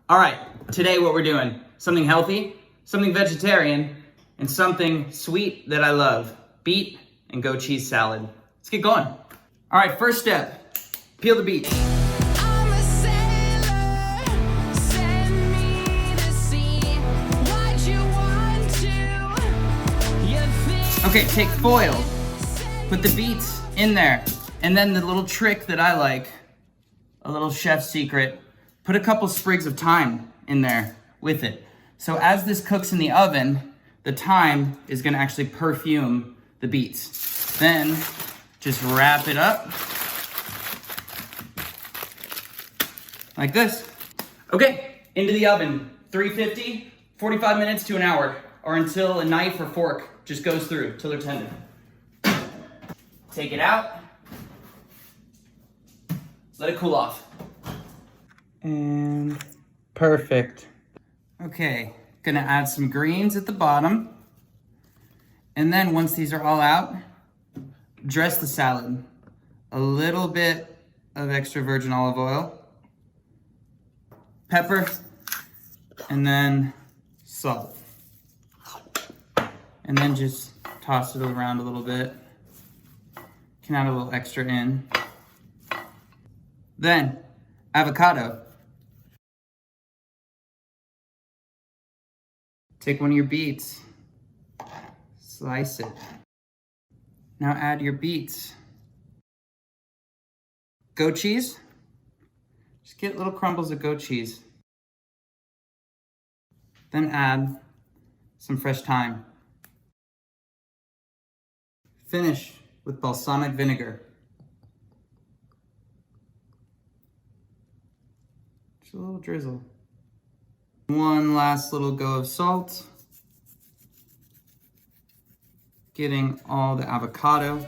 All right, today what we're doing, something healthy, something vegetarian, and something sweet that I love, beet and goat cheese salad. Let's get going. All right, first step, peel the beets. Okay, take foil, put the beets in there, and then the little trick that I like, a little chef's secret, put a couple sprigs of thyme in there with it. So as this cooks in the oven, the thyme is gonna actually perfume the beets. Then just wrap it up like this. Okay, into the oven, 350, 45 minutes to an hour, or until a knife or fork just goes through till they're tender. Take it out, let it cool off. And perfect. Okay, gonna add some greens at the bottom. And then once these are all out, dress the salad. A little bit of extra virgin olive oil, pepper, and then salt. And then just toss it around a little bit. Can add a little extra in. Then, avocado. Take one of your beets, slice it. Now add your beets. Goat cheese, just get little crumbles of goat cheese. Then add some fresh thyme. Finish with balsamic vinegar. Just a little drizzle. One last little go of salt. Getting all the avocado.